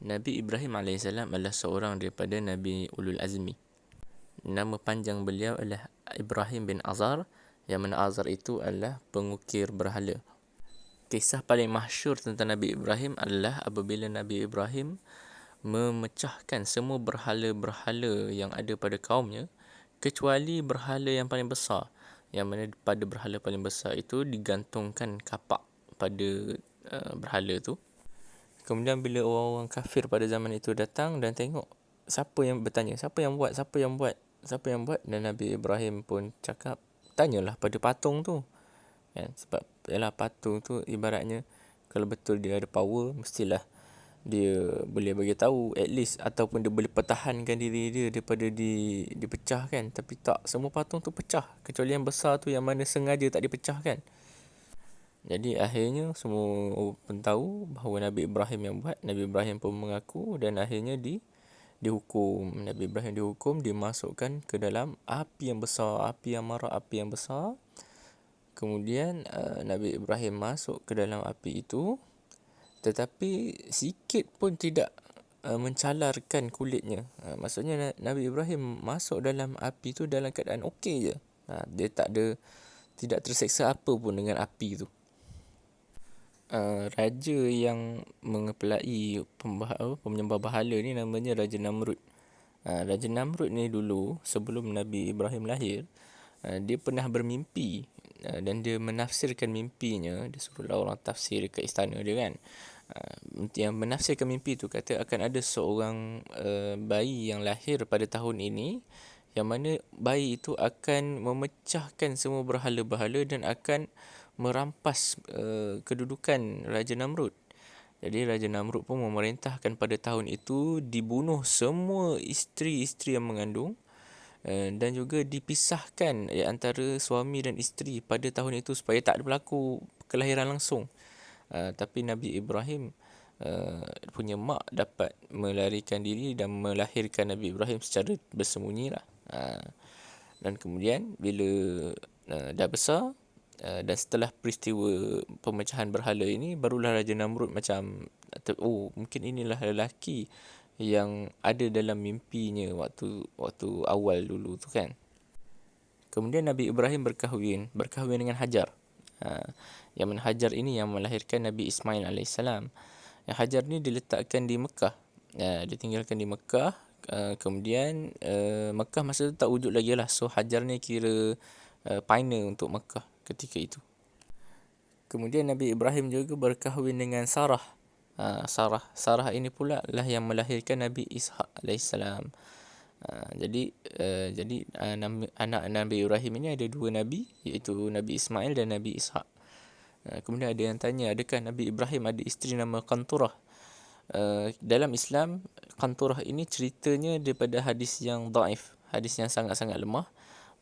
Nabi Ibrahim alaihissalam adalah seorang daripada Nabi Ulul Azmi. Nama panjang beliau adalah Ibrahim bin Azar, yang mana Azar itu adalah pengukir berhala. Kisah paling masyhur tentang Nabi Ibrahim adalah apabila Nabi Ibrahim memecahkan semua berhala-berhala yang ada pada kaumnya, kecuali berhala yang paling besar, yang mana pada berhala paling besar itu digantungkan kapak pada berhala tu. Kemudian bila orang-orang kafir pada zaman itu datang dan tengok, siapa yang bertanya, siapa yang buat, dan Nabi Ibrahim pun cakap, tanyalah pada patung tu, kan? Sebab yalah, patung tu ibaratnya kalau betul dia ada power, mestilah dia boleh bagi tahu at least, ataupun dia boleh pertahankan diri dia daripada dipecahkan. Tapi tak, semua patung tu pecah kecuali yang besar tu, yang mana sengaja tak dipecahkan. Jadi akhirnya semua orang pun tahu bahawa Nabi Ibrahim yang buat. Nabi Ibrahim pun mengaku dan akhirnya dihukum. Nabi Ibrahim dihukum, dimasukkan ke dalam api yang besar, api yang marak, api yang besar. Kemudian Nabi Ibrahim masuk ke dalam api itu, tetapi sikit pun tidak mencalarkan kulitnya. Maksudnya Nabi Ibrahim masuk dalam api tu dalam keadaan okey je. Dia tidak terseksa apa pun dengan api tu. Raja yang mengepelai penyembah berhala ni namanya Raja Namrud. Raja Namrud ni dulu, sebelum Nabi Ibrahim lahir, dia pernah bermimpi, dan dia menafsirkan mimpinya. Dia suruhlah orang tafsir ke istana dia, kan. Yang menafsirkan mimpi tu kata akan ada seorang bayi yang lahir pada tahun ini, yang mana bayi itu akan memecahkan semua berhala-berhala dan akan merampas kedudukan Raja Namrud. Jadi Raja Namrud pun memerintahkan pada tahun itu dibunuh semua isteri-isteri yang mengandung, dan juga dipisahkan antara suami dan isteri pada tahun itu supaya tak berlaku kelahiran langsung. Tapi Nabi Ibrahim punya mak dapat melarikan diri dan melahirkan Nabi Ibrahim secara bersembunyi lah. Dan kemudian bila dah besar, dan setelah peristiwa pemecahan berhala ini, barulah Raja Namrud macam, oh mungkin inilah lelaki yang ada dalam mimpinya waktu awal dulu tu, kan. Kemudian Nabi Ibrahim berkahwin dengan Hajar. Yang mana Hajar ini yang melahirkan Nabi Ismail alaihissalam. Yang Hajar ni diletakkan di Mekah. Ditinggalkan di Mekah. Kemudian Mekah masa tu tak wujud lagi lah. So Hajar ni kira pioneer untuk Mekah ketika itu. Kemudian Nabi Ibrahim juga berkahwin dengan Sarah. Sarah ini pula lah yang melahirkan Nabi Ishaq alaihissalam. Jadi anak Nabi Ibrahim ini ada dua nabi, iaitu Nabi Ismail dan Nabi Ishaq. Kemudian ada yang tanya, adakah Nabi Ibrahim ada isteri nama Qanturah? Dalam Islam, Qanturah ini ceritanya daripada hadis yang dhaif, hadis yang sangat-sangat lemah.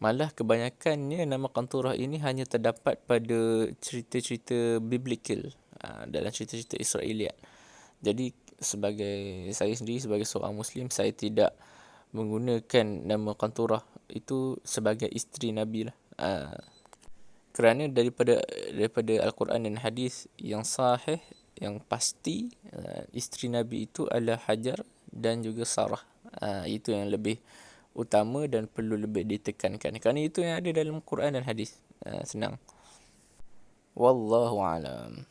Malah kebanyakannya nama Qanturah ini hanya terdapat pada cerita-cerita biblical, dalam cerita-cerita Israeliat. Jadi saya sendiri sebagai seorang Muslim, saya tidak menggunakan nama Qanturah itu sebagai isteri Nabi lah. Kerana daripada Al-Quran dan hadis yang sahih, yang pasti, isteri Nabi itu adalah Hajar dan juga Sarah. Itu yang lebih utama dan perlu lebih ditekankan, kerana itu yang ada dalam Quran dan hadis. Senang. Wallahu alam.